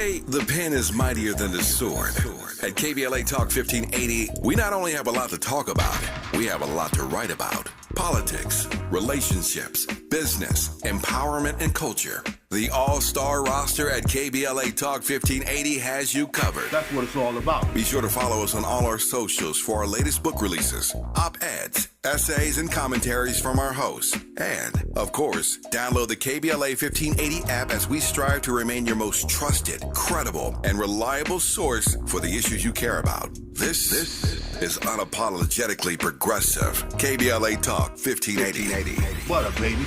The pen is mightier than the sword. At KBLA Talk 1580, we not only have a lot to talk about, we have a lot to write about. Politics, relationships, business, empowerment, and culture. The all-star roster at KBLA Talk 1580 has you covered. That's what it's all about. Be sure to follow us on all our socials for our latest book releases, op-eds, essays, and commentaries from our hosts. And, of course, download the KBLA 1580 app as we strive to remain your most trusted, credible, and reliable source for the issues you care about. This is unapologetically progressive. KBLA Talk 1580. What up, baby?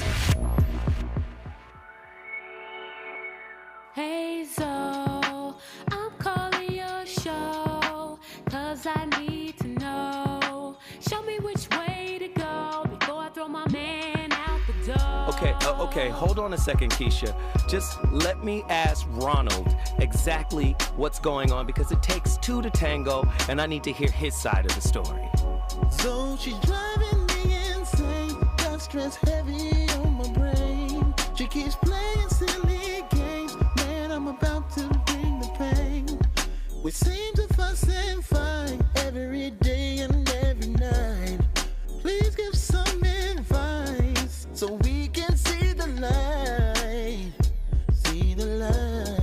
Hey, so I'm calling your show, 'cause I need to know. Show me which way to go before I throw my man out the door. Okay, hold on a second, Keisha. Just let me ask Ronald exactly what's going on, because it takes two to tango, and I need to hear his side of the story. So she's driving me insane, got stress heavy on my brain. She keeps playing silly games, man, I'm about to bring the pain. We seem to fuss and fight every day and every night. Please give some advice so we can see the light, see the light.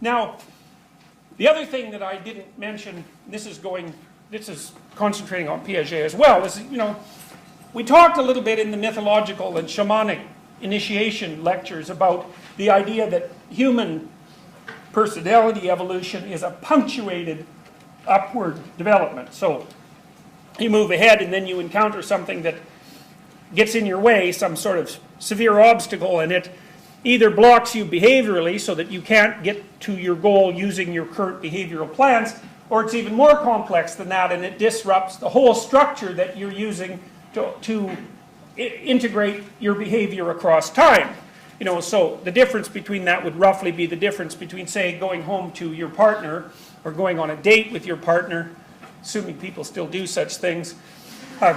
Now, the other thing that I didn't mention, this is concentrating on Piaget as well, is, we talked a little bit in the mythological and shamanic initiation lectures about the idea that human personality evolution is a punctuated upward development. So you move ahead and then you encounter something that gets in your way, some sort of severe obstacle, and it either blocks you behaviorally so that you can't get to your goal using your current behavioral plans, or it's even more complex than that, and it disrupts the whole structure that you're using to integrate your behavior across time. So the difference between that would roughly be the difference between, say, going home to your partner or going on a date with your partner, assuming people still do such things,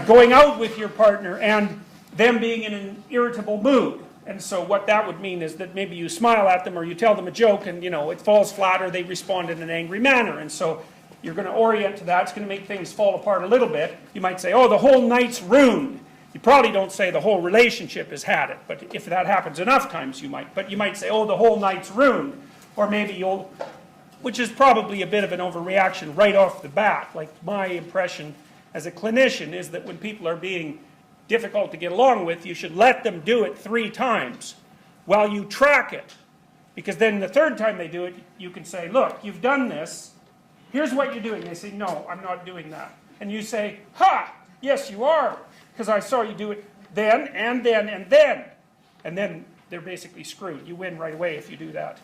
going out with your partner and them being in an irritable mood. And so what that would mean is that maybe you smile at them or you tell them a joke and, it falls flat, or they respond in an angry manner. And so you're going to orient to that. It's going to make things fall apart a little bit. You might say, oh, the whole night's ruined. You probably don't say the whole relationship has had it. But if that happens enough times, you might. But you might say, oh, the whole night's ruined. Or maybe which is probably a bit of an overreaction right off the bat. Like, my impression as a clinician is that when people are being difficult to get along with, you should let them do it 3 times while you track it. Because then the third time they do it, you can say, look, you've done this. Here's what you're doing. They say, no, I'm not doing that. And you say, ha, yes, you are. Because I saw you do it then, and then, and then. And then they're basically screwed. You win right away if you do that.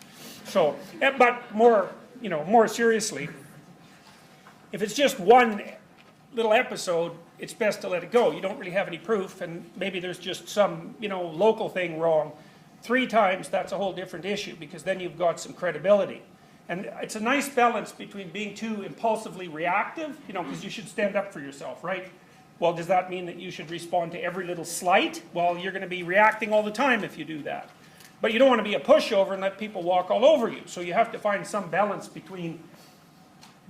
So, but more seriously, if it's just one little episode, it's best to let it go. You don't really have any proof, and maybe there's just some, local thing wrong. 3 times, that's a whole different issue, because then you've got some credibility. And it's a nice balance between being too impulsively reactive, because you should stand up for yourself, right? Well, does that mean that you should respond to every little slight? Well, you're going to be reacting all the time if you do that. But you don't want to be a pushover and let people walk all over you. So you have to find some balance between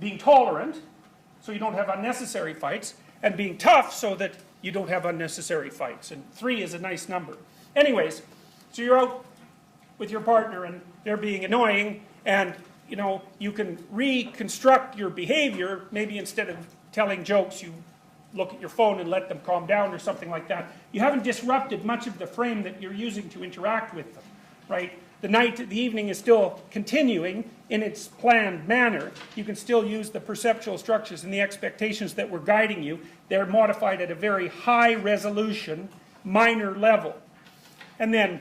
being tolerant, so you don't have unnecessary fights, and being tough so that you don't have unnecessary fights. And 3 is a nice number. Anyways, so you're out with your partner and they're being annoying, and you can reconstruct your behavior. Maybe instead of telling jokes, you look at your phone and let them calm down or something like that. You haven't disrupted much of the frame that you're using to interact with them, right? The evening is still continuing in its planned manner. You can still use the perceptual structures and the expectations that were guiding you. They're modified at a very high resolution, minor level. And then,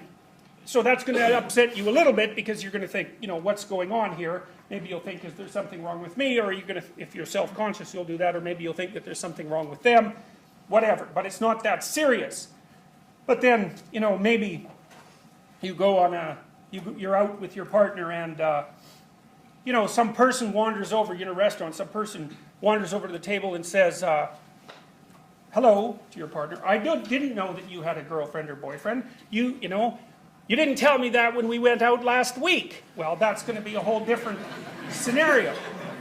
so that's going to upset you a little bit, because you're going to think, what's going on here? Maybe you'll think, is there something wrong with me? Or are you going to, if you're self-conscious, you'll do that. Or maybe you'll think that there's something wrong with them. Whatever. But it's not that serious. But then, maybe you go on you're out with your partner, and, some person wanders over, you're in a restaurant, some person wanders over to the table and says, hello, to your partner. I didn't know that you had a girlfriend or boyfriend. You didn't tell me that when we went out last week. Well, that's going to be a whole different scenario.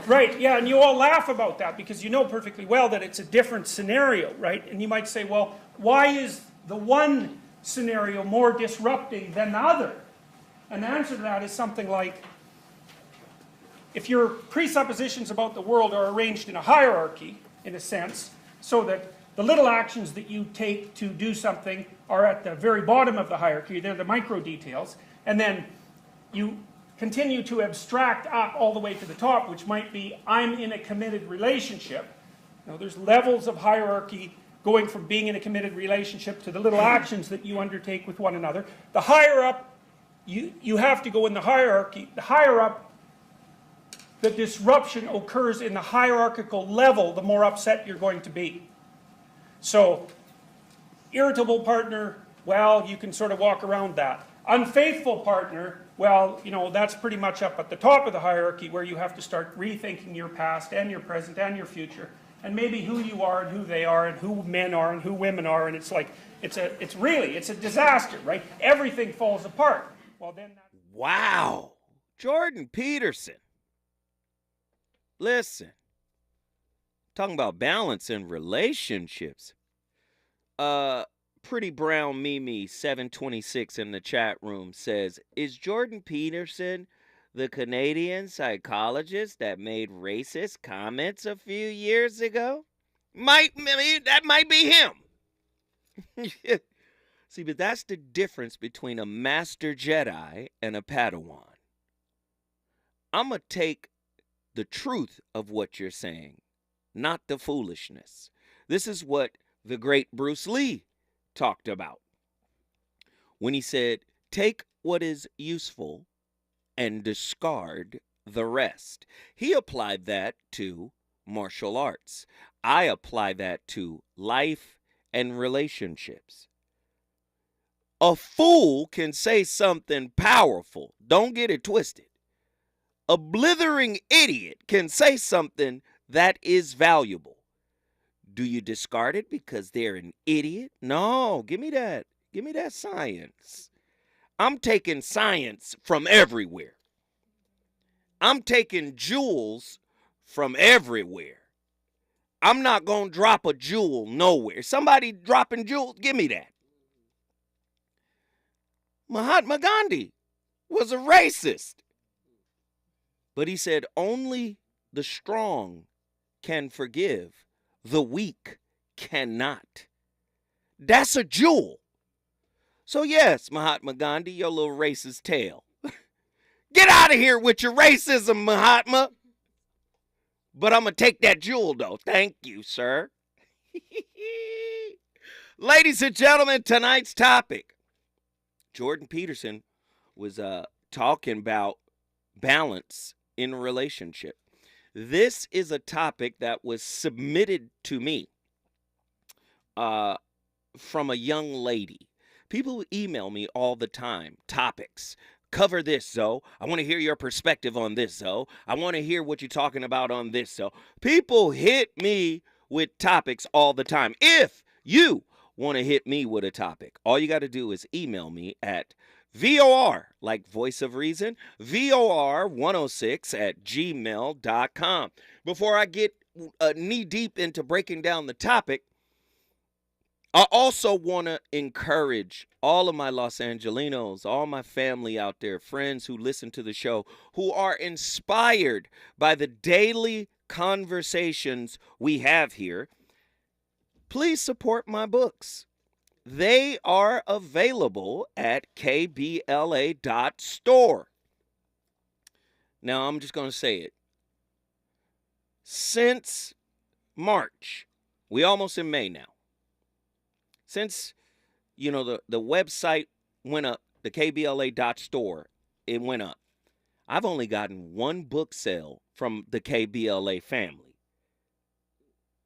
Right, yeah, and you all laugh about that because you know perfectly well that it's a different scenario, right? And you might say, well, why is the one scenario more disrupting than the other? And the answer to that is something like, if your presuppositions about the world are arranged in a hierarchy, in a sense, so that the little actions that you take to do something are at the very bottom of the hierarchy, they're the micro details, and then you continue to abstract up all the way to the top, which might be, I'm in a committed relationship. There's levels of hierarchy going from being in a committed relationship to the little actions that you undertake with one another. The higher up you have to go in the hierarchy, the higher up the disruption occurs in the hierarchical level, the more upset you're going to be. So, irritable partner, well, you can sort of walk around that. Unfaithful partner, well, that's pretty much up at the top of the hierarchy, where you have to start rethinking your past and your present and your future, and maybe who you are and who they are and who men are and who women are, and it's like, it's a disaster, right? Everything falls apart. Well, then wow. Jordan Peterson. Listen. Talking about balance in relationships. Pretty Brown Mimi 726 in the chat room says, is Jordan Peterson the Canadian psychologist that made racist comments a few years ago? That might be him. See, but that's the difference between a master Jedi and a Padawan. I'm going to take the truth of what you're saying, not the foolishness. This is what the great Bruce Lee talked about when he said, take what is useful and discard the rest. He applied that to martial arts. I apply that to life and relationships. A fool can say something powerful. Don't get it twisted. A blithering idiot can say something that is valuable. Do you discard it because they're an idiot? No, give me that. Give me that science. I'm taking science from everywhere. I'm taking jewels from everywhere. I'm not going to drop a jewel nowhere. Somebody dropping jewels, give me that. Mahatma Gandhi was a racist. But he said only the strong can forgive. The weak cannot. That's a jewel. So yes, Mahatma Gandhi, your little racist tail. Get out of here with your racism, Mahatma. But I'm going to take that jewel, though. Thank you, sir. Ladies and gentlemen, tonight's topic. Jordan Peterson was talking about balance in a relationship. This is a topic that was submitted to me from a young lady. People email me all the time, topics. Cover this, Zoe. I want to hear your perspective on this, Zoe. I want to hear what you're talking about on this, Zoe. People hit me with topics all the time. If you want to hit me with a topic, all you got to do is email me at VOR, like voice of reason, VOR106@gmail.com. Before I get knee deep into breaking down the topic, I also want to encourage all of my Los Angelinos, all my family out there, friends who listen to the show, who are inspired by the daily conversations we have here. Please support my books. They are available at KBLA.store. Now, I'm just going to say it. Since March, we almost in May now. Since, the website went up, the KBLA.store, it went up. I've only gotten one book sale from the KBLA family.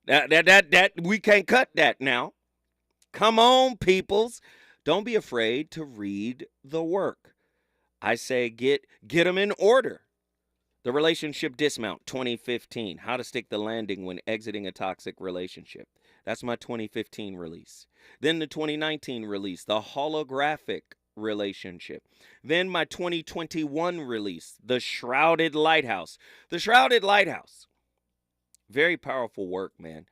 That we can't cut that now. Come on, peoples. Don't be afraid to read the work. I say get them in order. The Relationship Dismount 2015, How to Stick the Landing When Exiting a Toxic Relationship. That's my 2015 release. Then the 2019 release, The Holographic Relationship. Then my 2021 release, The Shrouded Lighthouse. The Shrouded Lighthouse. Very powerful work, man.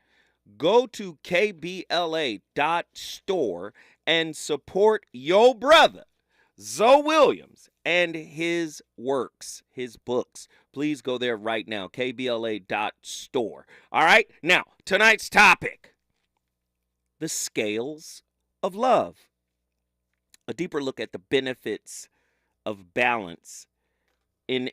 Go to KBLA.store and support your brother, Zoe Williams, and his works, his books. Please go there right now, KBLA.store. All right, now, tonight's topic, the scales of love. A deeper look at the benefits of balance in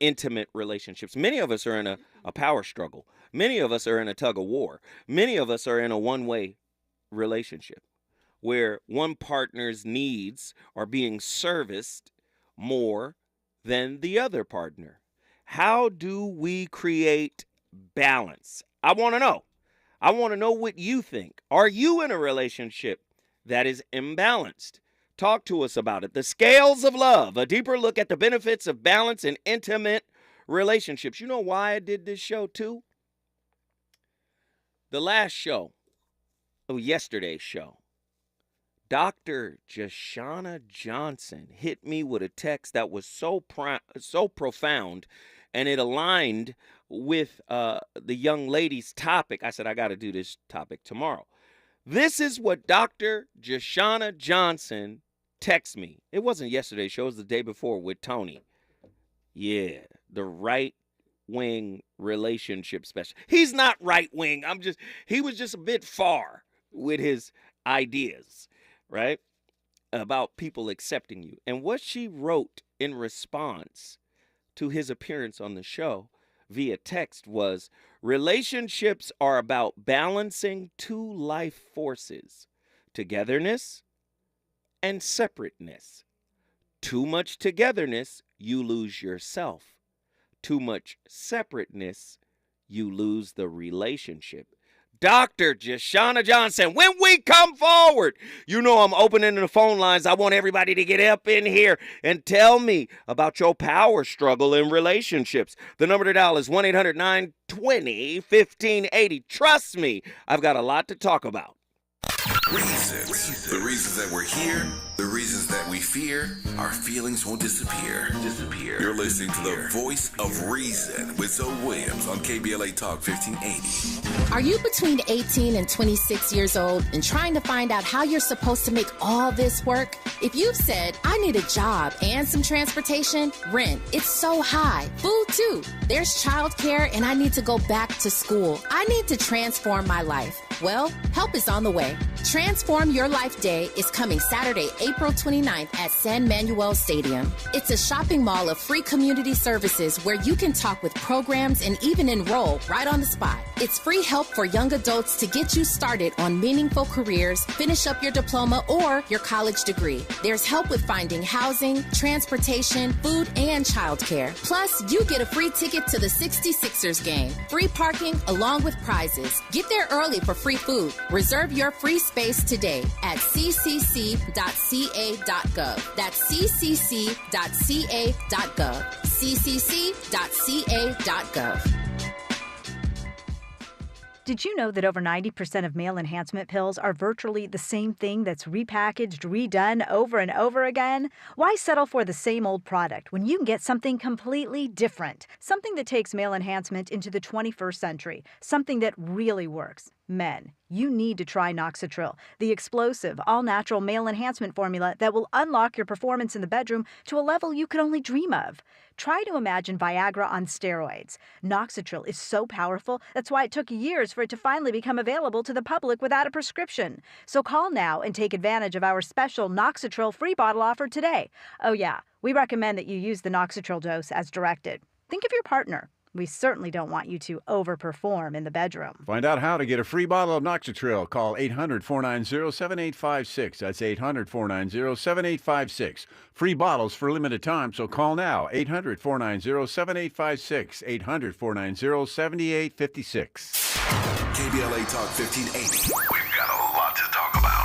intimate relationships. Many of us are in a power struggle. Many of us are in a tug of war. Many of us are in a one-way relationship where one partner's needs are being serviced more than the other partner. How do we create balance? I want to know. I want to know what you think. Are you in a relationship that is imbalanced? Talk to us about it. The Scales of Love, a deeper look at the benefits of balance in intimate relationships. You know why I did this show too? The last show, yesterday's show, Dr. Jashana Johnson hit me with a text that was so profound, and it aligned with the young lady's topic. I said, I got to do this topic tomorrow. This is what Dr. Jashana Johnson texted me. It wasn't yesterday's show. It was the day before with Tony. Yeah, the right-wing relationship specialist. He's not right-wing. He was just a bit far with his ideas, right, about people accepting you. And what she wrote in response to his appearance on the show via text was, relationships are about balancing two life forces, togetherness and separateness. Too much togetherness, you lose yourself. Too much separateness, you lose the relationship. Dr. Jashana Johnson, when we come forward, you know I'm opening the phone lines. I want everybody to get up in here and tell me about your power struggle in relationships. The number to dial is 1-800-920-1580. Trust me, I've got a lot to talk about. Reasons. The reasons that we're here, the reasons that we fear, our feelings won't disappear. You're listening to the Voice of Reason with Zoe Williams on KBLA Talk 1580. Are you between 18 and 26 years old and trying to find out how you're supposed to make all this work? If you've said, I need a job and some transportation, rent, it's so high. Food too. There's childcare and I need to go back to school. I need to transform my life. Well, help is on the way. Transform Your Life Day is coming Saturday, April 29th at San Manuel Stadium. It's a shopping mall of free community services where you can talk with programs and even enroll right on the spot. It's free help for young adults to get you started on meaningful careers, finish up your diploma or your college degree. There's help with finding housing, transportation, food, and childcare. Plus, you get a free ticket to the 66ers game, free parking along with prizes. Get there early for free food. Reserve your free space today at ccc.ca.gov. That's ccc.ca.gov. ccc.ca.gov. Did you know that over 90% of male enhancement pills are virtually the same thing that's repackaged, redone over and over again? Why settle for the same old product when you can get something completely different? Something that takes male enhancement into the 21st century. Something that really works. Men, you need to try Noxitril, the explosive, all-natural male enhancement formula that will unlock your performance in the bedroom to a level you could only dream of. Try to imagine Viagra on steroids. Noxitril is so powerful, that's why it took years for it to finally become available to the public without a prescription. So call now and take advantage of our special Noxitril free bottle offer today. Oh yeah, we recommend that you use the Noxitril dose as directed. Think of your partner. We certainly don't want you to overperform in the bedroom. Find out how to get a free bottle of Noxitril. Call 800-490-7856. That's 800-490-7856. Free bottles for a limited time, so call now. 800-490-7856. 800-490-7856. KBLA Talk 1580. We've got a lot to talk about.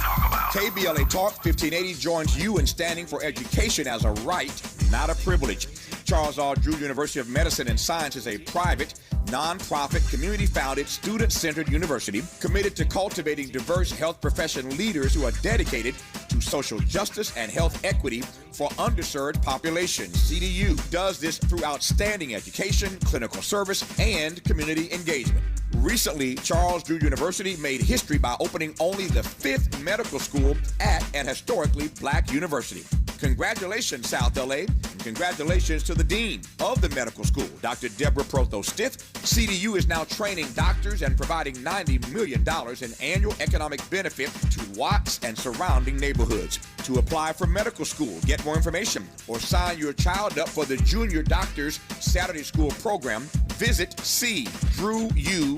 KBLA Talk 1580 joins you in standing for education as a right, not a privilege. Charles R. Drew University of Medicine and Science is a private, non-profit, community-founded, student-centered university committed to cultivating diverse health profession leaders who are dedicated to social justice and health equity for underserved populations. CDU does this through outstanding education, clinical service, and community engagement. Recently, Charles Drew University made history by opening only the 5th medical school at an historically black university. Congratulations, South LA, and congratulations to the dean of the medical school, Dr. Deborah Protho-Stith. CDU is now training doctors and providing $90 million in annual economic benefit to Watts and surrounding neighborhoods. To apply for medical school, get more information, or sign your child up for the Junior Doctors Saturday School program, visit cdrewu.edu.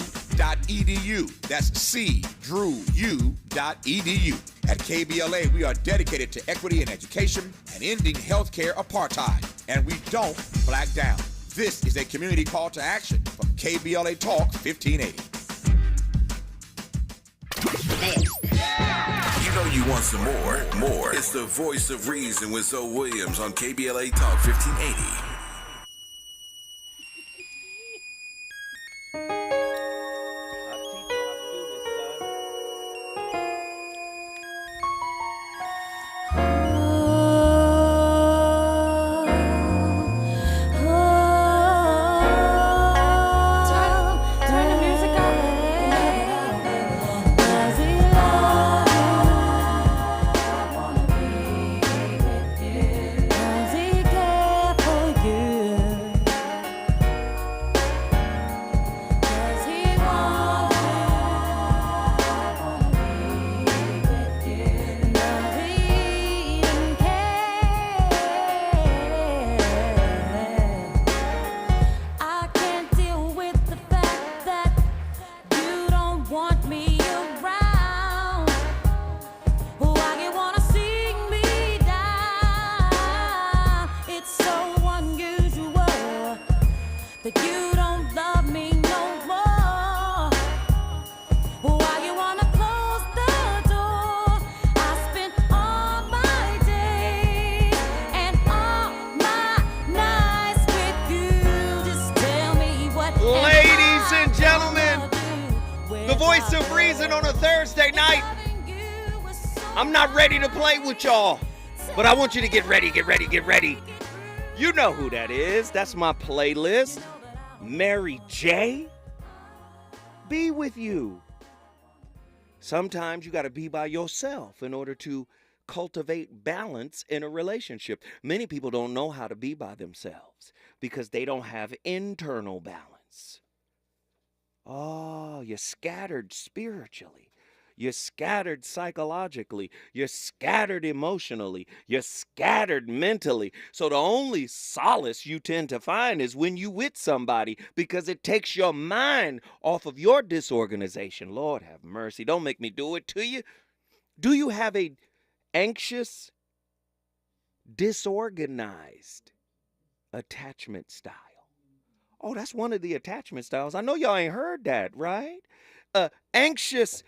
That's cdrewu.edu. At KBLA, we are dedicated to equity in education and ending healthcare apartheid, and we don't black down. This is a community call to action from KBLA Talk 1580. You know you want some more. It's the voice of reason with Zoe Williams on KBLA Talk 1580. Voice of reason on a Thursday night. I'm not ready to play with y'all, but I want you to get ready. You know who that is. That's my playlist. Mary J. Be with you. Sometimes you got to be by yourself in order to cultivate balance in a relationship. Many people don't know how to be by themselves because they don't have internal balance. Oh, you're scattered spiritually. You're scattered psychologically. You're scattered emotionally. You're scattered mentally. So the only solace you tend to find is when you with somebody because it takes your mind off of your disorganization. Lord have mercy. Don't make me do it to you. Do you have a anxious, disorganized attachment style? Oh, that's one of the attachment styles. I know y'all ain't heard that, right? Anxious,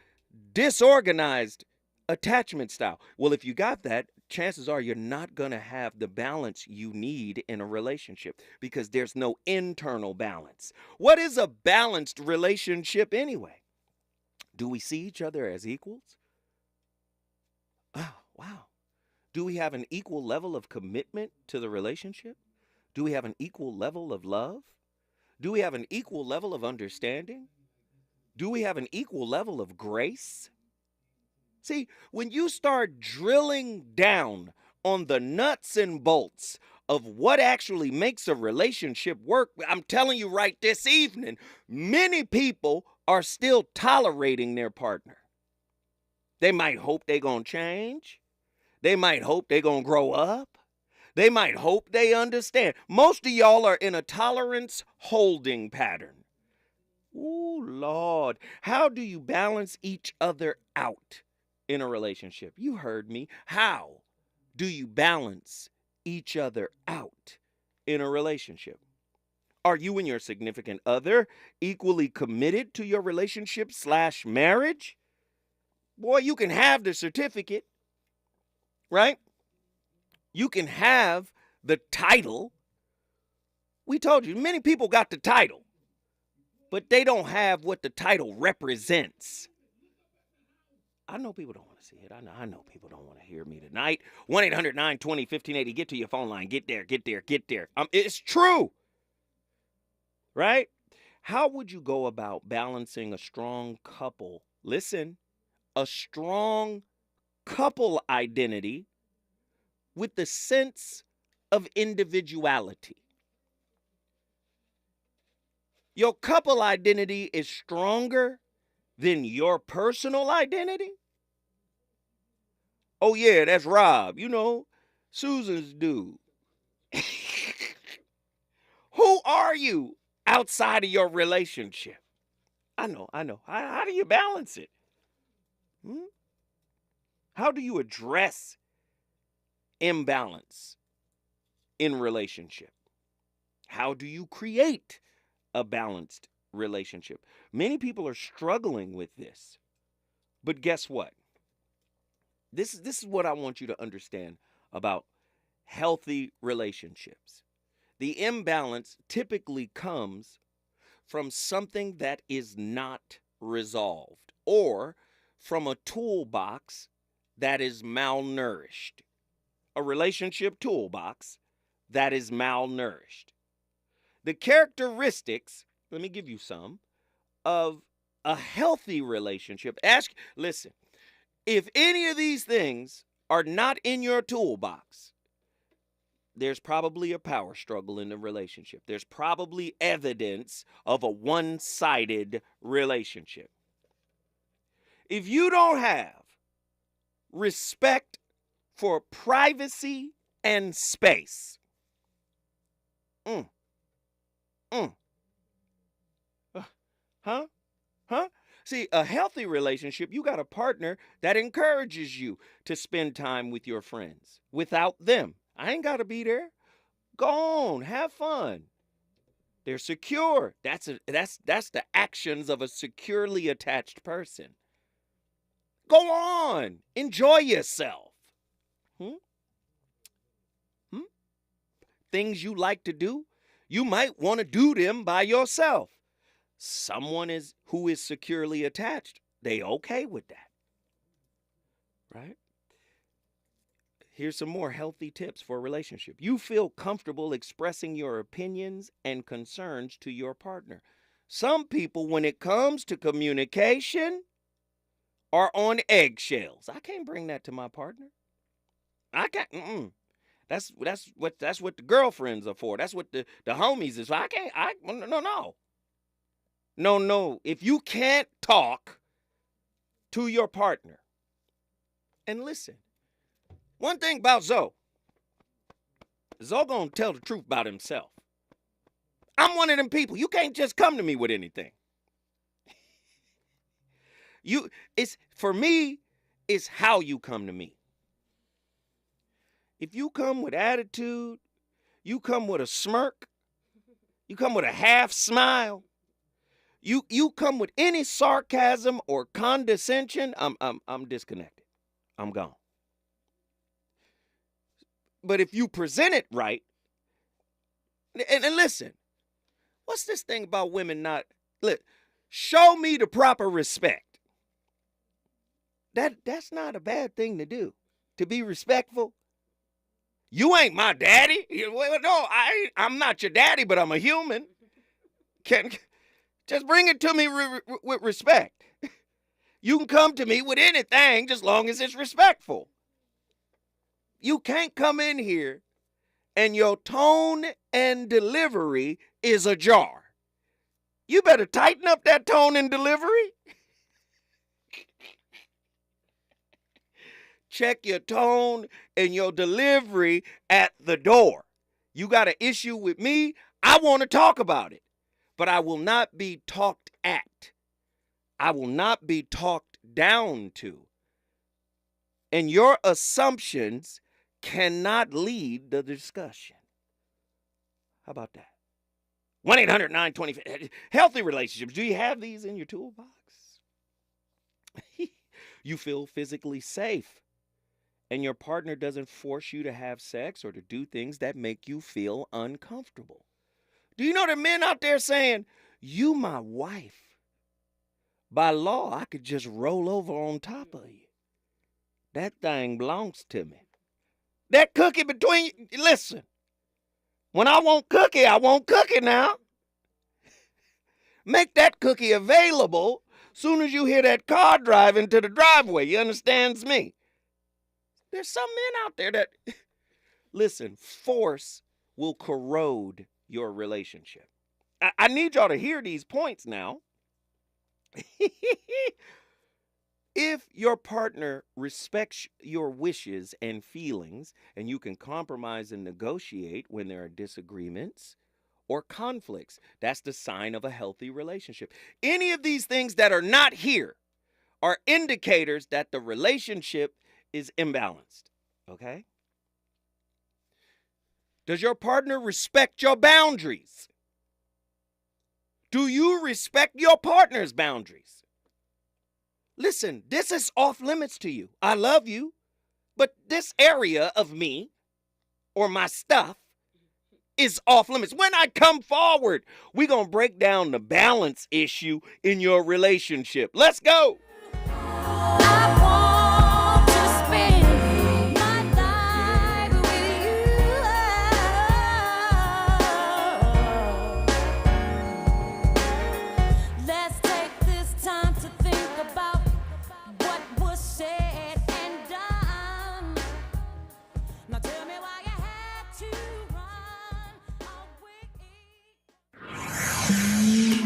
disorganized attachment style. Well, if you got that, chances are you're not going to have the balance you need in a relationship because there's no internal balance. What is a balanced relationship anyway? Do we see each other as equals? Oh, wow. Do we have an equal level of commitment to the relationship? Do we have an equal level of love? Do we have an equal level of understanding? Do we have an equal level of grace? See, when you start drilling down on the nuts and bolts of what actually makes a relationship work, I'm telling you right this evening, many people are still tolerating their partner. They might hope they're going to change. They might hope they're going to grow up. They might hope they understand. Most of y'all are in a tolerance holding pattern. Ooh, Lord. How do you balance each other out in a relationship? You heard me. How do you balance each other out in a relationship? Are you and your significant other equally committed to your relationship / marriage? Boy, you can have the certificate, right? You can have the title. We told you, many people got the title, but they don't have what the title represents. I know people don't want to see it. I know people don't want to hear me tonight. 1-800-920-1580. Get to your phone line. Get there. It's true. Right? How would you go about balancing a strong couple? Listen, a strong couple identity with the sense of individuality. Your couple identity is stronger than your personal identity? Oh, yeah, that's Rob. You know, Susan's dude. Who are you outside of your relationship? I know. How do you balance it? How do you address imbalance in relationship? How do you create a balanced relationship? Many people are struggling with this. But guess what? This is what I want you to understand about healthy relationships. The imbalance typically comes from something that is not resolved or from a toolbox that is malnourished. A relationship toolbox that is malnourished. The characteristics, let me give you some, of a healthy relationship. Listen, if any of these things are not in your toolbox, there's probably a power struggle in the relationship. There's probably evidence of a one-sided relationship. If you don't have respect for privacy and space, See, a healthy relationship, you got a partner that encourages you to spend time with your friends. Without them, I ain't got to be there. Go on, have fun. They're secure. That's the actions of a securely attached person. Go on, enjoy yourself. Things you like to do, you might want to do them by yourself. Someone who is securely attached, they okay with that, right? Here's some more healthy tips for a relationship. You feel comfortable expressing your opinions and concerns to your partner. Some people, when it comes to communication, are on eggshells. I can't bring that to my partner. I can't. That's what the girlfriends are for. That's what the homies is for. No. If you can't talk to your partner, and listen, one thing about Zoe gonna tell the truth about himself. I'm one of them people. You can't just come to me with anything. For me, it's how you come to me. If you come with attitude, you come with a smirk, you come with a half smile, You come with any sarcasm or condescension, I'm disconnected. I'm gone. But if you present it right, and listen, what's this thing about women not, look, show me the proper respect. That's not a bad thing to do, to be respectful. You ain't my daddy. No, I'm not your daddy, but I'm a human. Just bring it to me with respect. You can come to me with anything just long as it's respectful. You can't come in here and your tone and delivery is ajar. You better tighten up that tone and delivery. Check your tone and your delivery at the door. You got an issue with me, I want to talk about it. But I will not be talked at. I will not be talked down to. And your assumptions cannot lead the discussion. How about that? 1-800-920. Healthy relationships. Do you have these in your toolbox? You feel physically safe. And your partner doesn't force you to have sex or to do things that make you feel uncomfortable. Do you know there are men out there saying, you my wife. By law, I could just roll over on top of you. That thing belongs to me. That cookie between you, listen. When I want cookie now. Make that cookie available soon as you hear that car driving to the driveway. You understands me? There's some men out there that, listen, force will corrode your relationship. I need y'all to hear these points now. If your partner respects your wishes and feelings, and you can compromise and negotiate when there are disagreements or conflicts, that's the sign of a healthy relationship. Any of these things that are not here are indicators that the relationship is imbalanced, okay? Does your partner respect your boundaries? Do you respect your partner's boundaries? Listen, this is off limits to you. I love you, but this area of me or my stuff is off limits. When I come forward, we're going to break down the balance issue in your relationship. Let's go.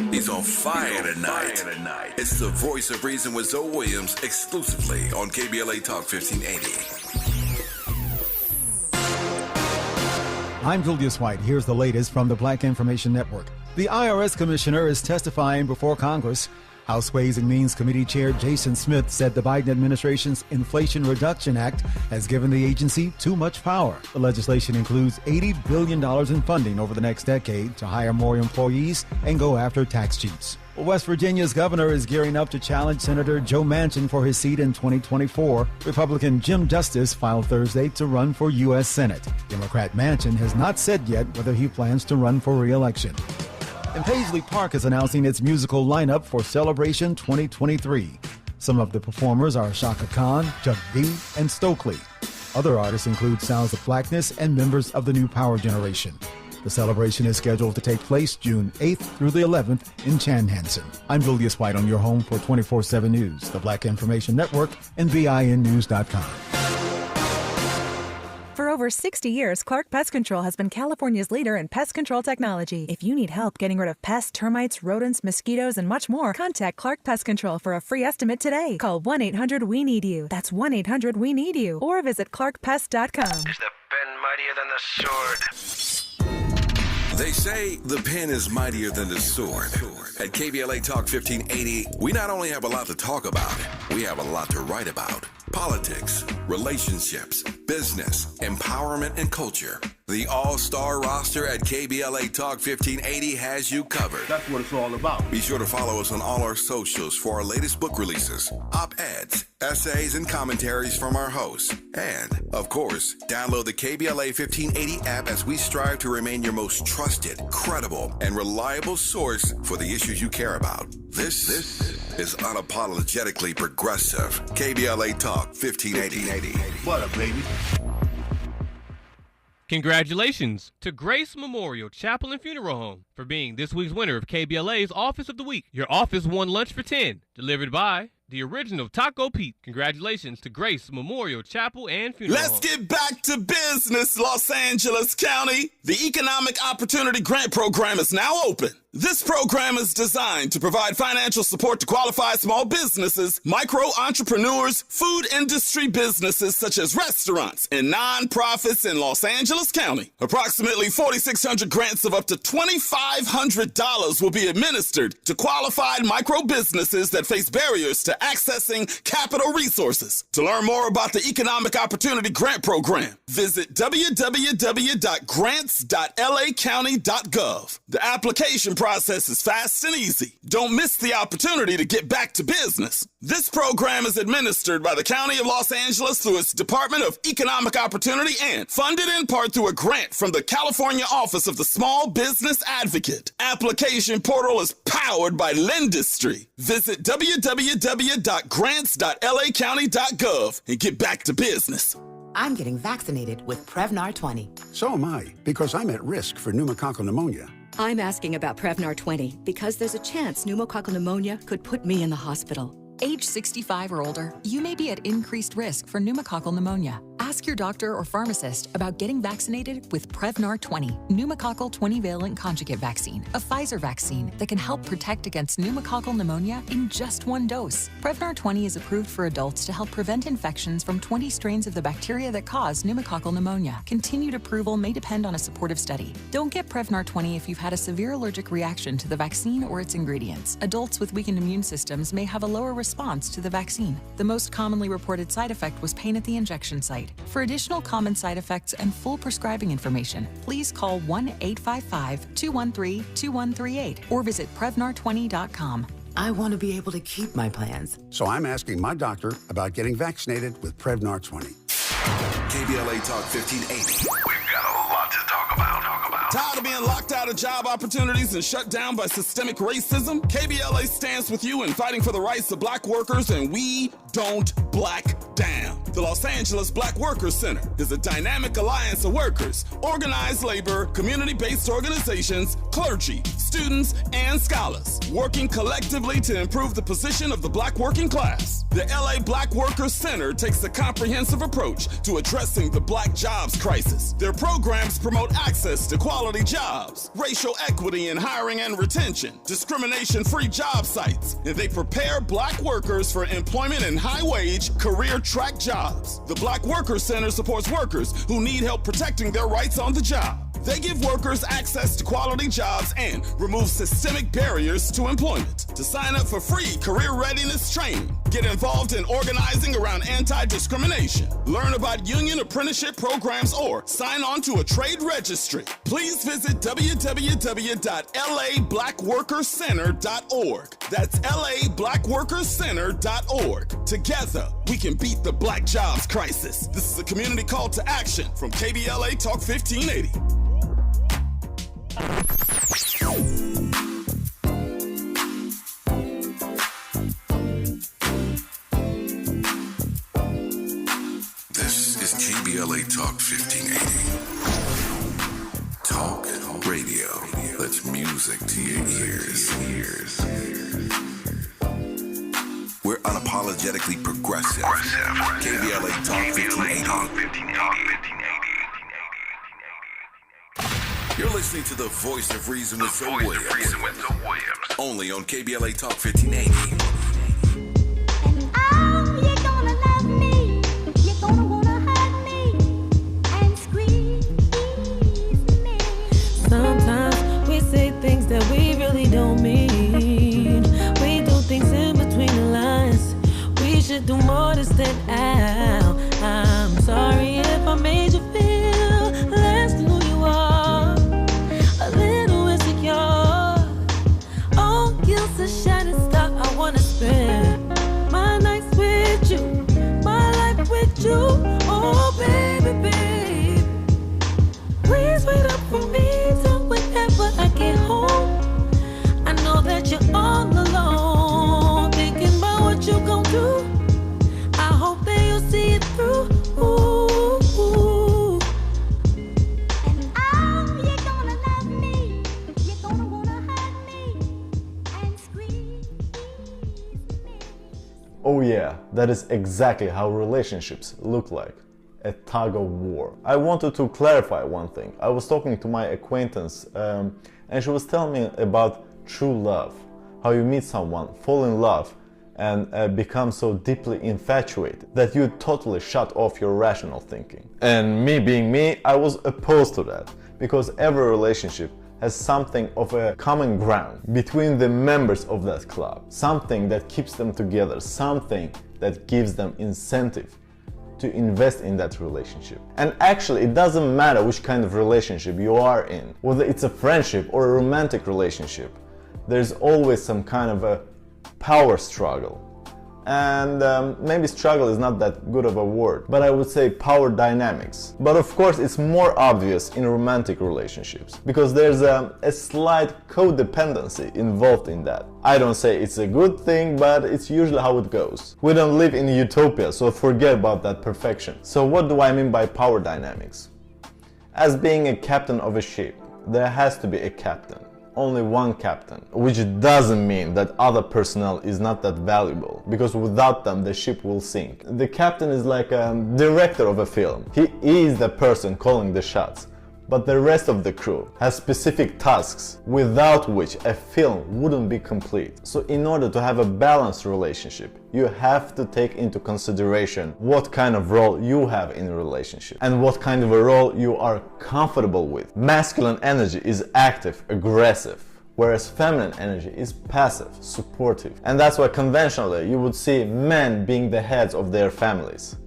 He's on fire tonight. It's the voice of reason with Zoe Williams exclusively on KBLA Talk 1580. I'm Julius White. Here's the latest from the Black Information Network. The IRS commissioner is testifying before Congress. House Ways and Means Committee Chair Jason Smith said the Biden administration's Inflation Reduction Act has given the agency too much power. The legislation includes $80 billion in funding over the next decade to hire more employees and go after tax cheats. West Virginia's governor is gearing up to challenge Senator Joe Manchin for his seat in 2024. Republican Jim Justice filed Thursday to run for U.S. Senate. Democrat Manchin has not said yet whether he plans to run for re-election. And Paisley Park is announcing its musical lineup for Celebration 2023. Some of the performers are Shaka Khan, Chuck D, and Stokely. Other artists include Sounds of Blackness and members of the New Power Generation. The celebration is scheduled to take place June 8th through the 11th in Chanhassen. I'm Julius White on your home for 24/7 News, the Black Information Network, and BINnews.com. For over 60 years, Clark Pest Control has been California's leader in pest control technology. If you need help getting rid of pests, termites, rodents, mosquitoes, and much more, contact Clark Pest Control for a free estimate today. Call 1-800-WE-NEED-YOU. That's 1-800-WE-NEED-YOU. Or visit clarkpest.com. Is the pen mightier than the sword? They say the pen is mightier than the sword. At KBLA Talk 1580, we not only have a lot to talk about, we have a lot to write about. Politics, relationships, business, empowerment, and culture. The all-star roster at KBLA Talk 1580 has you covered. That's what it's all about. Be sure to follow us on all our socials for our latest book releases, op-eds, essays, and commentaries from our hosts. And, of course, download the KBLA 1580 app as we strive to remain your most trusted, credible, and reliable source for the issues you care about. This is unapologetically progressive. KBLA Talk 1580. What up, baby? Congratulations to Grace Memorial Chapel and Funeral Home for being this week's winner of KBLA's Office of the Week. Your office won lunch for 10, delivered by the original Taco Pete. Congratulations to Grace Memorial Chapel and Funeral Home. Let's get back to business, Los Angeles County. The Economic Opportunity Grant Program is now open. This program is designed to provide financial support to qualified small businesses, micro-entrepreneurs, food industry businesses such as restaurants, and nonprofits in Los Angeles County. Approximately 4,600 grants of up to $2,500 will be administered to qualified micro businesses that face barriers to accessing capital resources. To learn more about the Economic Opportunity Grant Program, visit www.grants.lacounty.gov. The application process is fast and easy. Don't miss the opportunity to get back to business. This program is administered by the County of Los Angeles through its Department of Economic Opportunity and funded in part through a grant from the California Office of the Small Business Advocate. Application portal is powered by Lendistry. Visit www.grants.lacounty.gov and get back to business. I'm getting vaccinated with Prevnar 20. So am I, because I'm at risk for pneumococcal pneumonia. I'm asking about Prevnar 20 because there's a chance pneumococcal pneumonia could put me in the hospital. Age 65 or older, you may be at increased risk for pneumococcal pneumonia. Ask your doctor or pharmacist about getting vaccinated with Prevnar 20, pneumococcal 20-valent conjugate vaccine, a Pfizer vaccine that can help protect against pneumococcal pneumonia in just one dose. Prevnar 20 is approved for adults to help prevent infections from 20 strains of the bacteria that cause pneumococcal pneumonia. Continued approval may depend on a supportive study. Don't get Prevnar 20 if you've had a severe allergic reaction to the vaccine or its ingredients. Adults with weakened immune systems may have a lower response to the vaccine. The most commonly reported side effect was pain at the injection site. For additional common side effects and full prescribing information, please call 1-855-213-2138 or visit Prevnar20.com. I want to be able to keep my plans. So I'm asking my doctor about getting vaccinated with Prevnar 20. KBLA Talk 1580. We've got a lot to talk about. Tired of being locked out of job opportunities and shut down by systemic racism? KBLA stands with you in fighting for the rights of black workers, and we don't black down. The Los Angeles Black Workers Center is a dynamic alliance of workers, organized labor, community-based organizations, clergy, students, and scholars, working collectively to improve the position of the black working class. The LA Black Workers Center takes a comprehensive approach to addressing the black jobs crisis. Their programs promote access to quality jobs, racial equity in hiring and retention, discrimination-free job sites, and they prepare black workers for employment in high-wage, career-track jobs. The Black Workers Center supports workers who need help protecting their rights on the job. They give workers access to quality jobs and remove systemic barriers to employment. To sign up for free career readiness training, get involved in organizing around anti-discrimination, learn about union apprenticeship programs, or sign on to a trade registry, please visit www.lablackworkerscenter.org. That's lablackworkerscenter.org. Together, we can beat the black jobs crisis. This is a community call to action from KBLA Talk 1580. This is KBLA Talk 1580. Talk radio. That's music to your ears. We're unapologetically progressive. KBLA Talk 1580. You're listening to the voice of reason with Zoe Williams. Only on KBLA Talk 1580. Sometimes we say things that we really don't mean. We do things in between the lines. We should do more to stand out. I'm sorry if I made you feel less than who That is exactly how relationships look like. A tug of war. I wanted to clarify one thing. I was talking to my acquaintance and she was telling me about true love. How you meet someone, fall in love and become so deeply infatuated that you totally shut off your rational thinking. And me being me, I was opposed to that because every relationship has something of a common ground between the members of that club. Something that keeps them together, something that gives them incentive to invest in that relationship. And actually, it doesn't matter which kind of relationship you are in, whether it's a friendship or a romantic relationship, there's always some kind of a power struggle. And maybe struggle is not that good of a word, but I would say power dynamics. But of course, it's more obvious in romantic relationships because there's a slight codependency involved in that. I don't say it's a good thing, but it's usually how it goes. We don't live in a utopia, so forget about that perfection. So what do I mean by power dynamics? As being a captain of a ship, there has to be a captain. Only one captain, which doesn't mean that other personnel is not that valuable, because without them the ship will sink. The captain is like a director of a film. He is the person calling the shots, but the rest of the crew has specific tasks without which a film wouldn't be complete. So in order to have a balanced relationship, you have to take into consideration what kind of role you have in a relationship and what kind of a role you are comfortable with. Masculine energy is active, aggressive, whereas feminine energy is passive, supportive. And that's why conventionally you would see men being the heads of their families.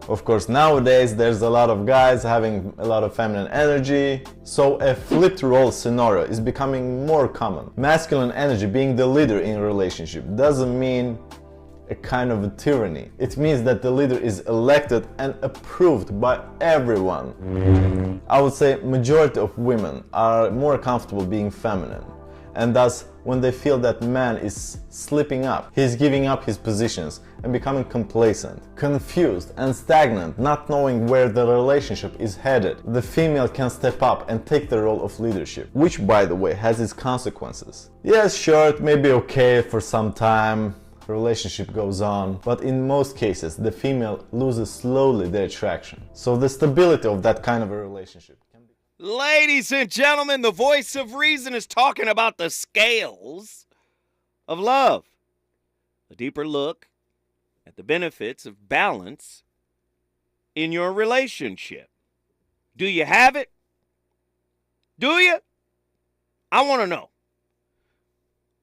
Of course, nowadays there's a lot of guys having a lot of feminine energy, so a flipped role scenario is becoming more common. Masculine energy being the leader in a relationship doesn't mean a kind of a tyranny. It means that the leader is elected and approved by everyone. I would say majority of women are more comfortable being feminine, and thus when they feel that man is slipping up, he's giving up his positions and becoming complacent, confused and stagnant, not knowing where the relationship is headed, the female can step up and take the role of leadership, which by the way has its consequences. Yes, sure, it may be okay for some time, relationship goes on, but in most cases the female loses slowly their attraction. So the stability of that kind of a relationship can be... Ladies and gentlemen, the voice of reason is talking about the scales of love. A deeper look at the benefits of balance in your relationship. Do you have it? Do you? I want to know.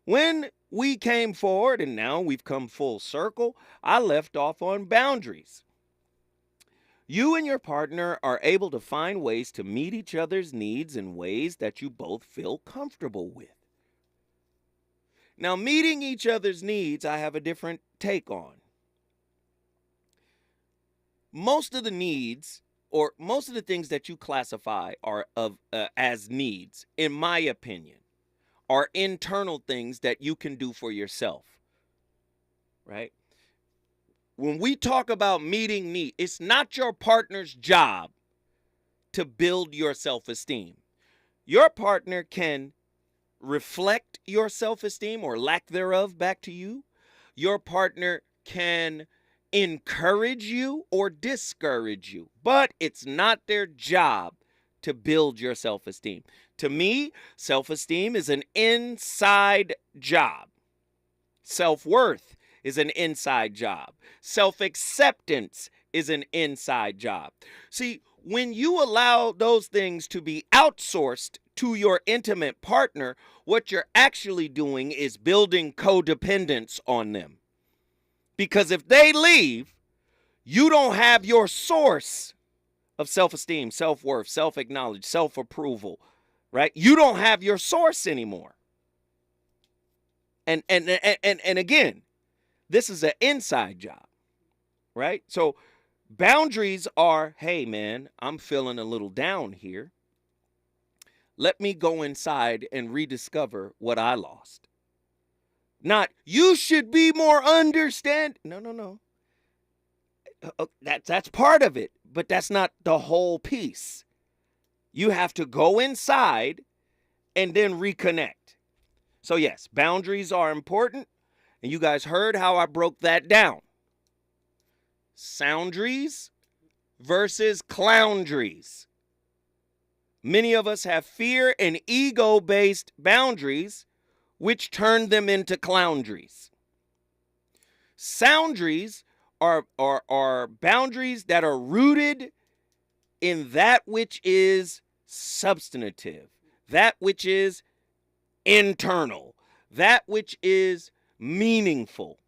When we came forward, and now we've come full circle, I left off on boundaries. You and your partner are able to find ways to meet each other's needs in ways that you both feel comfortable with. Now, meeting each other's needs, I have a different take on. Most of the needs, or most of the things that you classify are as needs, in my opinion, are internal things that you can do for yourself, right? When we talk about meeting needs, it's not your partner's job to build your self-esteem. Your partner can reflect your self-esteem or lack thereof back to you. Your partner can encourage you or discourage you, but it's not their job to build your self-esteem. To me, self-esteem is an inside job. Self-worth is an inside job. Self-acceptance is an inside job. See, when you allow those things to be outsourced to your intimate partner, what you're actually doing is building codependence on them. Because if they leave, you don't have your source of self-esteem, self-worth, self-acknowledge, self-approval, right? You don't have your source anymore. And again, this is an inside job, right? So boundaries are, hey man, I'm feeling a little down here. Let me go inside and rediscover what I lost. Not, you should be more understanding. No. That's part of it, but that's not the whole piece. You have to go inside and then reconnect. So yes, boundaries are important, and you guys heard how I broke that down. soundries versus cloundries. Many of us have fear and ego-based boundaries, which turn them into cloundries. Soundries are boundaries that are rooted in that which is substantive, that which is internal, that which is meaningful.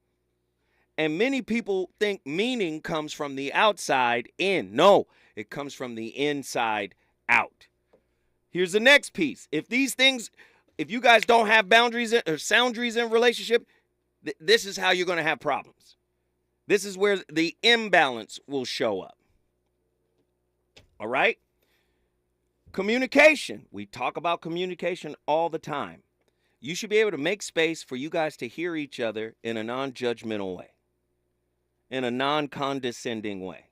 And many people think meaning comes from the outside in. No, it comes from the inside out. Here's the next piece. If you guys don't have boundaries or soundries in relationship, this is how you're going to have problems. This is where the imbalance will show up. All right? Communication. We talk about communication all the time. You should be able to make space for you guys to hear each other in a non-judgmental way, in a non-condescending way.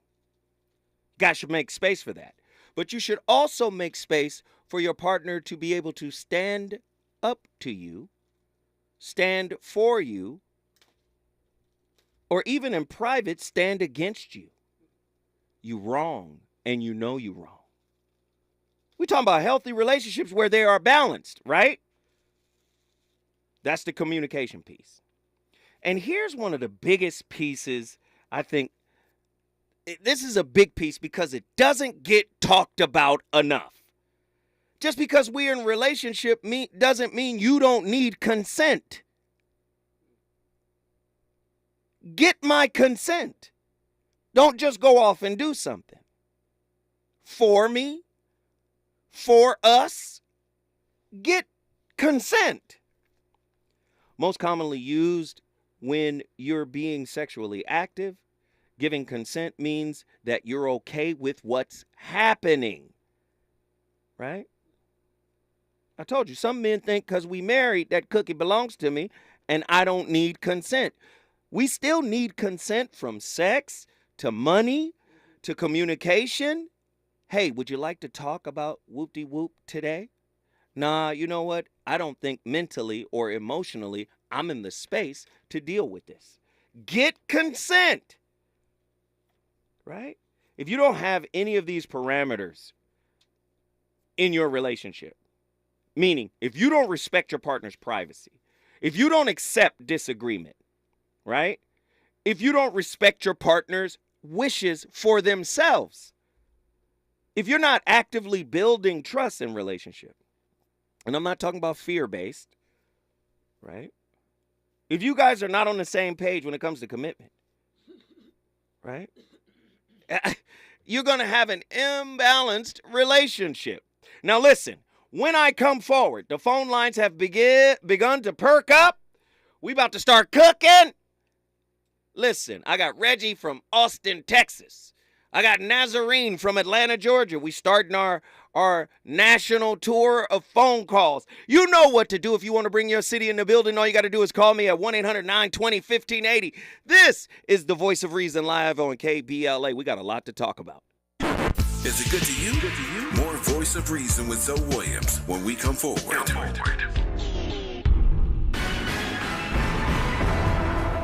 You guys should make space for that. But you should also make space for your partner to be able to stand up to you, stand for you, or even in private, stand against you. You wrong, and you know you wrong. We're talking about healthy relationships where they are balanced, right? That's the communication piece. And here's one of the biggest pieces, I think. This is a big piece because it doesn't get talked about enough. Just because we're in a relationship doesn't mean you don't need consent. Get my consent. Don't just go off and do something. For me, for us, get consent. Most commonly used when you're being sexually active, giving consent means that you're okay with what's happening. Right? I told you, some men think because we married, that cookie belongs to me and I don't need consent. We still need consent from sex to money to communication. Hey, would you like to talk about whoop-de-whoop today? Nah, you know what? I don't think mentally or emotionally I'm in the space to deal with this. Get consent. Right? If you don't have any of these parameters in your relationship, meaning if you don't respect your partner's privacy, if you don't accept disagreement, right? If you don't respect your partner's wishes for themselves, if you're not actively building trust in relationship, and I'm not talking about fear-based, right? If you guys are not on the same page when it comes to commitment, right? You're going to have an imbalanced relationship. Now listen, when I come forward, the phone lines have begun to perk up. We about to start cooking. Listen, I got Reggie from Austin, Texas. I got Nazarene from Atlanta, Georgia. We starting our national tour of phone calls. You know what to do if you want to bring your city in the building. All you got to do is call me at 1-800-920-1580. This is the Voice of Reason live on KBLA. We got a lot to talk about. Is it good to you? More Voice of Reason with Zoe Williams when we come forward.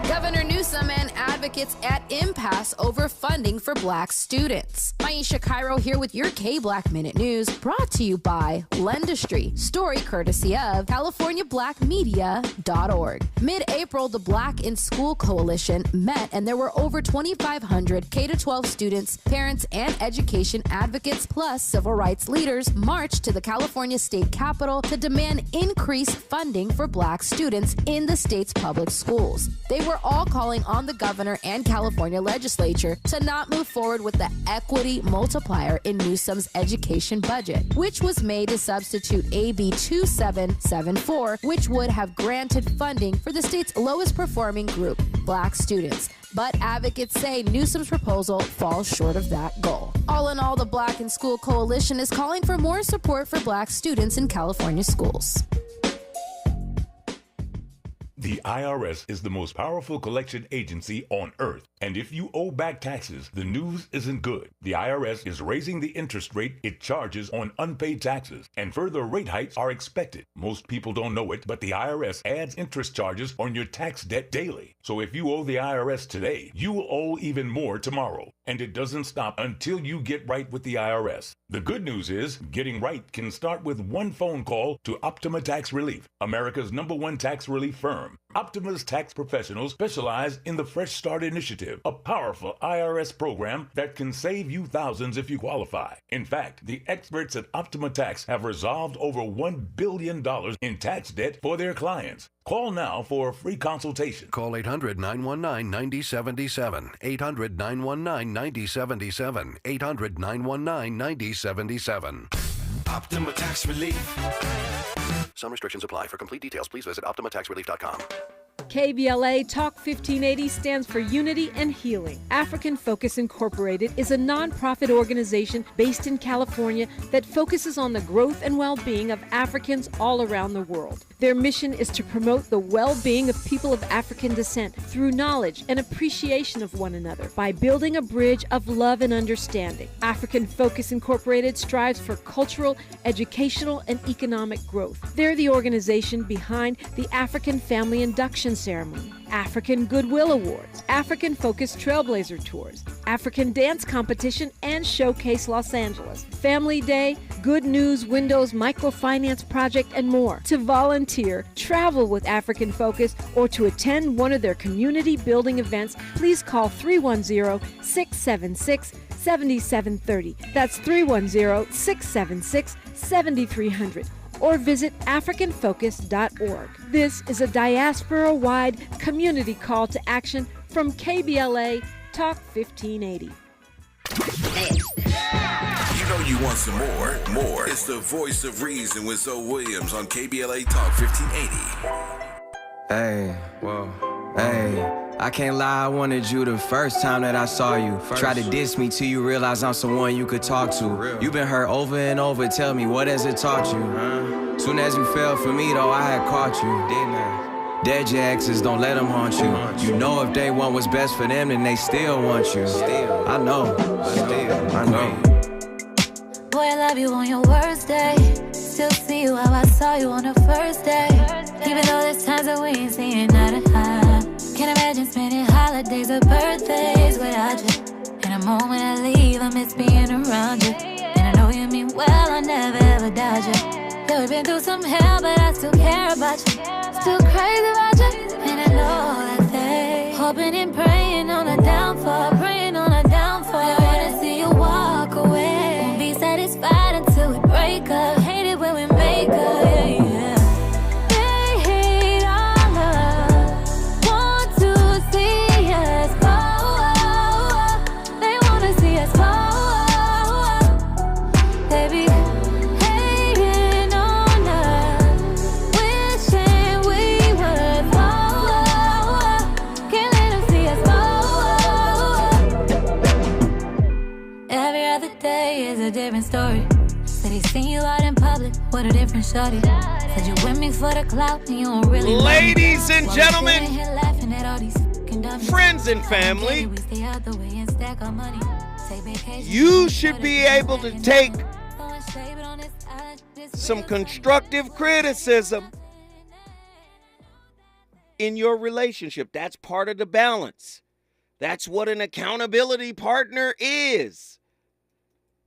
Governor Newsom and advocates at impasse over funding for black students. Maisha Cairo here with your K-Black Minute News, brought to you by Lendustry. Story courtesy of CaliforniaBlackMedia.org. Mid-April, the Black in School Coalition met, and there were over 2,500 K-12 students, parents, and education advocates, plus civil rights leaders, marched to the California State Capitol to demand increased funding for black students in the state's public schools. They were all calling on the governor and California legislature to not move forward with the equity multiplier in Newsom's education budget, which was made to substitute AB 2774, which would have granted funding for the state's lowest performing group, black students. But advocates say Newsom's proposal falls short of that goal. All in all, the Black in School Coalition is calling for more support for black students in California schools. The IRS is the most powerful collection agency on earth. And if you owe back taxes, the news isn't good. The IRS is raising the interest rate it charges on unpaid taxes, and further rate hikes are expected. Most people don't know it, but the IRS adds interest charges on your tax debt daily. So if you owe the IRS today, you will owe even more tomorrow. And it doesn't stop until you get right with the IRS. The good news is, getting right can start with one phone call to Optima Tax Relief, America's #1 tax relief firm. Optima's tax professionals specialize in the Fresh Start Initiative, a powerful IRS program that can save you thousands if you qualify. In fact, the experts at Optima Tax have resolved over $1 billion in tax debt for their clients. Call now for a free consultation. Call 800-919-9077. 800-919-9077. 800-919-9077. Optima Tax Relief. Some restrictions apply. For complete details, please visit OptimaTaxRelief.com. KBLA Talk 1580 stands for Unity and Healing. African Focus Incorporated is a nonprofit organization based in California that focuses on the growth and well-being of Africans all around the world. Their mission is to promote the well-being of people of African descent through knowledge and appreciation of one another by building a bridge of love and understanding. African Focus Incorporated strives for cultural, educational, and economic growth. They're the organization behind the African Family Induction Ceremony, African Goodwill Awards, African Focus Trailblazer Tours, African Dance Competition, and Showcase Los Angeles, Family Day, Good News Windows Microfinance Project, and more. To volunteer, travel with African Focus, or to attend one of their community building events, please call 310-676-7730. That's 310-676-7300. Or visit AfricanFocus.org. This is a diaspora-wide community call to action from KBLA Talk 1580. You know you want some more. More. It's the voice of reason with Zoe Williams on KBLA Talk 1580. Hey, I can't lie, I wanted you the first time that I saw you. Try to diss me till you realize I'm someone you could talk to. You've been hurt over and over, tell me, what has it taught you? Soon as you fell for me though, I had caught you, didn't I? Dead your exes, don't let them haunt you. You know if they want what's best for them, then they still want you. I know. Boy, I love you on your worst day. Still see you how I saw you on the first day. Even though there's times that we ain't seeing eye to eye. Can't imagine spending holidays or birthdays without you. In a moment I leave, I miss being around you. And I know you mean well, I never ever doubt you. Yeah, we've been through some hell, but I still care about you. Still crazy about you, and I know that they hoping and praying on a downfall, praying on a downfall. I wanna see you walk away. Won't be satisfied until we break up. Hate it when we make up, yeah. They hate our love, want to see us fall. They wanna see us fall. They be hating on us, wishing we would fall. Can't let them see us fall. Every other day is a different story. Said he seen you out in public with a different shorty. Said you with me for the clout and you don't really. Ladies and gentlemen, friends and family, you should be able to take some constructive criticism in your relationship. That's part of the balance. That's what an accountability partner is.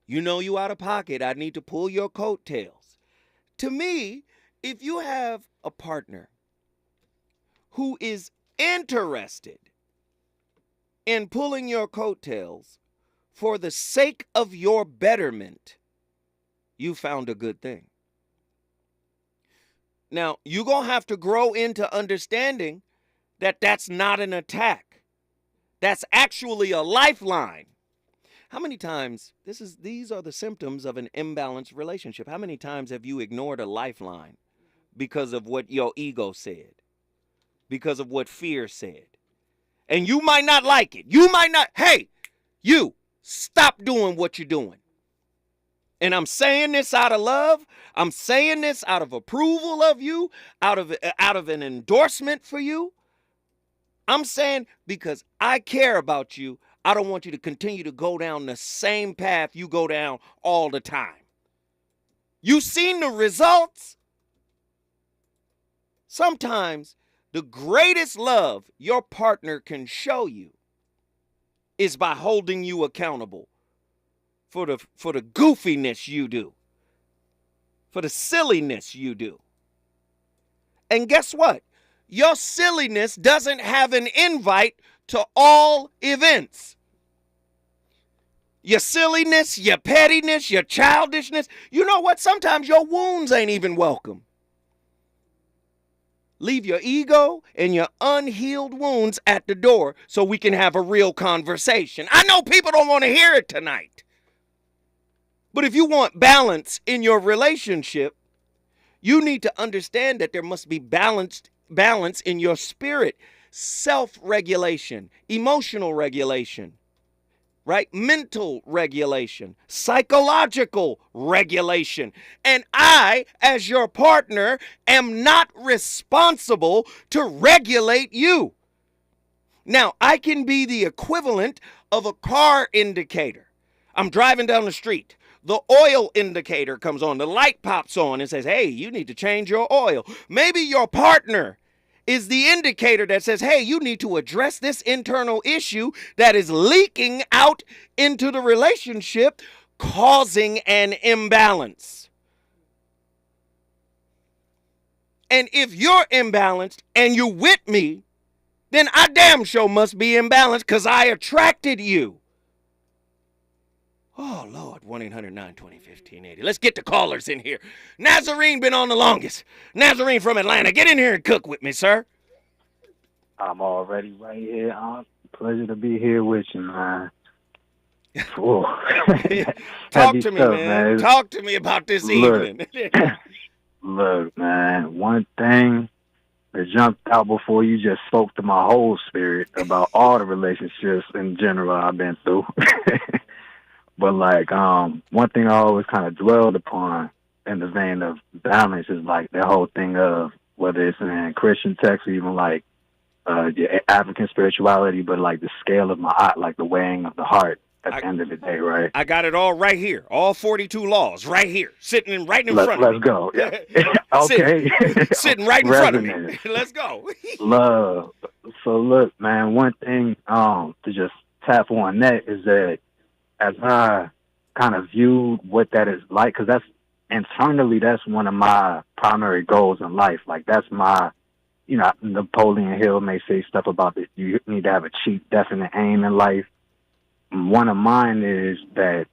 You know you out of pocket. I need to pull your coattails. To me, if you have a partner who is interested in pulling your coattails for the sake of your betterment, you found a good thing. Now, you're going to have to grow into understanding that that's not an attack. That's actually a lifeline. How many times, these are the symptoms of an imbalanced relationship. How many times have you ignored a lifeline because of what your ego said? Because of what fear said? And you might not like it. You might not, hey, you, stop doing what you're doing. And I'm saying this out of love. I'm saying this out of approval of you, out of an endorsement for you. I'm saying because I care about you. I don't want you to continue to go down the same path you go down all the time. You seen the results? Sometimes the greatest love your partner can show you is by holding you accountable for the goofiness you do, for the silliness you do. And guess what? Your silliness doesn't have an invite to all events. Your silliness, your pettiness, your childishness, you know what? Sometimes your wounds ain't even welcome. Leave your ego and your unhealed wounds at the door so we can have a real conversation. I know people don't want to hear it tonight. But if you want balance in your relationship, you need to understand that there must be balance in your spirit, self-regulation, emotional regulation, right? Mental regulation, psychological regulation. And I, as your partner, am not responsible to regulate you. Now, I can be the equivalent of a car indicator. I'm driving down the street. The oil indicator comes on. The light pops on and says, hey, you need to change your oil. Maybe your partner is the indicator that says, hey, you need to address this internal issue that is leaking out into the relationship, causing an imbalance. And if you're imbalanced and you with me, then I damn sure must be imbalanced because I attracted you. Oh, Lord, 1-800-920-1580. Let's get the callers in here. Nazarene been on the longest. Nazarene from Atlanta, get in here and cook with me, sir. I'm already right here. Pleasure to be here with you, man. Talk to me, man. Talk to me about this evening. Look, man, one thing that jumped out before you just spoke to my whole spirit about all the relationships in general I've been through. But like, one thing I always kind of dwelled upon in the vein of balance is like the whole thing of whether it's in Christian texts or even like African spirituality, but like the scale of my eye, like the weighing of the heart at the end of the day, right? I got it all right here. All 42 laws right here, sitting right in front of me. Let's go. Yeah. Okay. Sitting right in front of me. Let's go. Love. So look, man, one thing to just tap on that is that as I kind of viewed what that is like, because that's internally, that's one of my primary goals in life. Like that's my, you know, Napoleon Hill may say stuff about that you need to have a cheap, definite aim in life. One of mine is that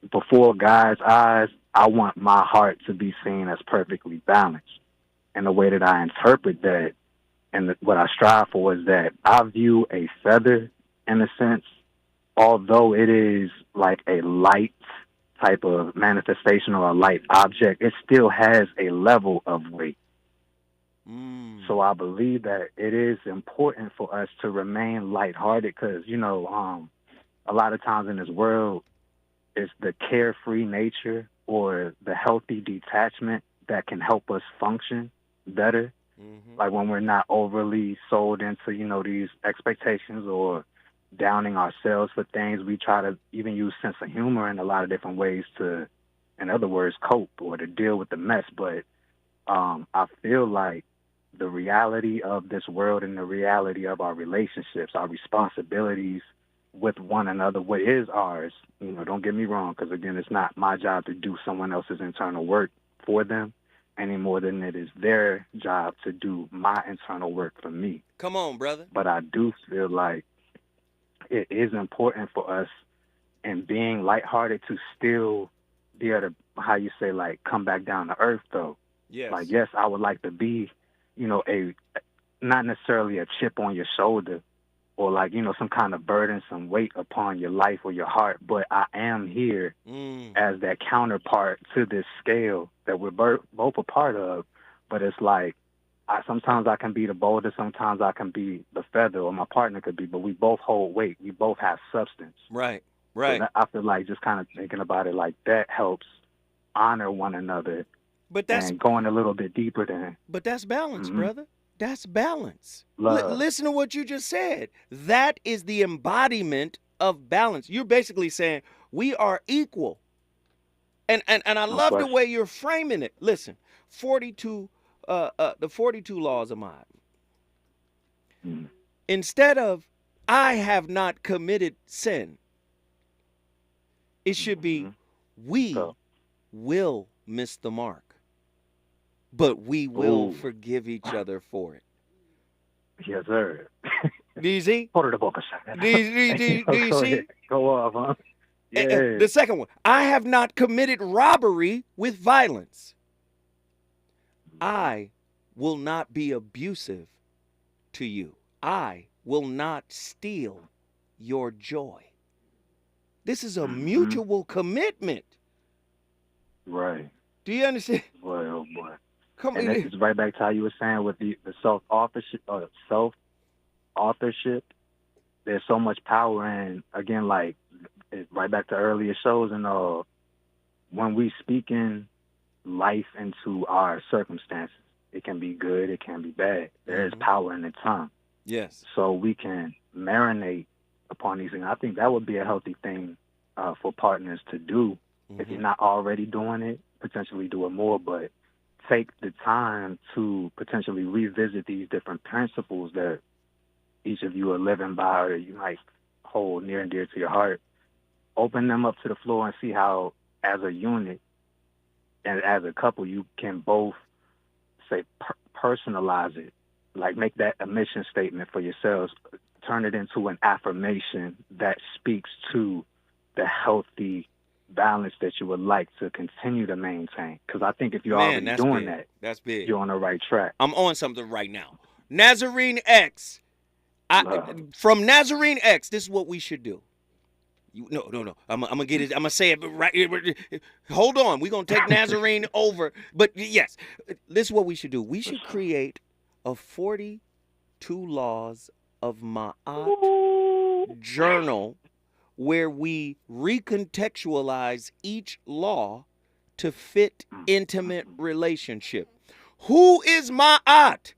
before God's eyes, I want my heart to be seen as perfectly balanced. And the way that I interpret that and what I strive for is that I view a feather, in a sense, although it is like a light type of manifestation or a light object, it still has a level of weight. So I believe that it is important for us to remain lighthearted because, you know, a lot of times in this world, it's the carefree nature or the healthy detachment that can help us function better. Like when we're not overly sold into, you know, these expectations or downing ourselves for things, we try to even use sense of humor in a lot of different ways to, in other words, cope or to deal with the mess. But I feel like the reality of this world and the reality of our relationships, our responsibilities with one another, what is ours, you know, don't get me wrong, because again, it's not my job to do someone else's internal work for them any more than it is their job to do my internal work for me. Come on, brother. But I do feel like it is important for us in being lighthearted to still be able to, how you say, like, come back down to earth, though. Yes. Like, yes, I would like to be, you know, not necessarily a chip on your shoulder or like, you know, some kind of burdensome weight upon your life or your heart, but I am here as that counterpart to this scale that we're both a part of. But it's like, sometimes I can be the boulder, sometimes I can be the feather, or my partner could be, but we both hold weight. We both have substance. Right. So I feel like just kind of thinking about it like that helps honor one another and going a little bit deeper than. But that's balance, brother. That's balance. Love. Listen to what you just said. That is the embodiment of balance. You're basically saying we are equal. And I love the way you're framing it. Listen, the 42 laws of Ma'at. Instead of I have not committed sin, it should be we will miss the mark, but we will forgive each other for it. Yes, sir. Do you see? Do you see? Go off, huh? Yeah. The second one, I have not committed robbery with violence. I will not be abusive to you. I will not steal your joy. This is a mutual commitment. Right. Do you understand? Boy, oh boy. Come and this is right back to how you were saying with the self-authorship. There's so much power in, again, like, right back to earlier shows, and when we speak in life into our circumstances, it can be good, it can be bad. There is power in the tongue. Yes. So we can marinate upon these things. I think that would be a healthy thing for partners to do. If you're not already doing it, potentially do it more, but take the time to potentially revisit these different principles that each of you are living by, or you might hold near and dear to your heart. Open them up to the floor and see how, as a unit and as a couple, you can both, say, personalize it. Like, make that a mission statement for yourselves. Turn it into an affirmation that speaks to the healthy balance that you would like to continue to maintain. Because I think if you're already doing that's big. You're on the right track. I'm on something right now. Nazarene X. From Nazarene X, this is what we should do. No. I'm gonna get it. I'm gonna say it right. Hold on. We're gonna take Nazarene over. But yes, this is what we should do. We should create a 42 laws of Ma'at journal where we recontextualize each law to fit intimate relationship. Who is Ma'at?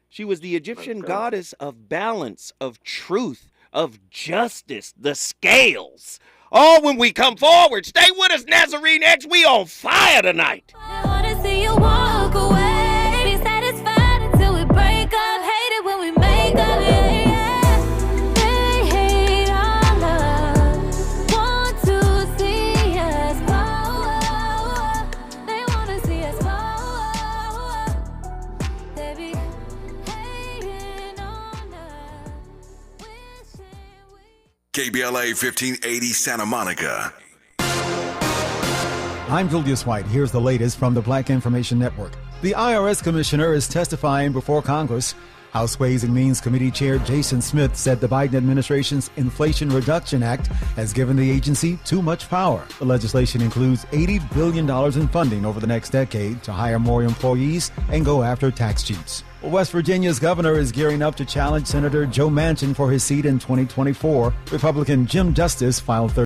She was the Egyptian goddess of balance, of truth, of justice, the scales. Oh, when we come forward, stay with us, Nazarene X. We on fire tonight. I wanna see you walk away. Be satisfied until we break up. Hate it when we make up. They hate our love. Want to see us fall. They wanna see us fall. They be hating on us. KBLA 1580 Santa Monica. I'm Julius White. Here's the latest from the Black Information Network. The IRS commissioner is testifying before Congress. House Ways and Means Committee Chair Jason Smith said the Biden administration's Inflation Reduction Act has given the agency too much power. The legislation includes $80 billion in funding over the next decade to hire more employees and go after tax cheats. West Virginia's governor is gearing up to challenge Senator Joe Manchin for his seat in 2024. Republican Jim Justice filed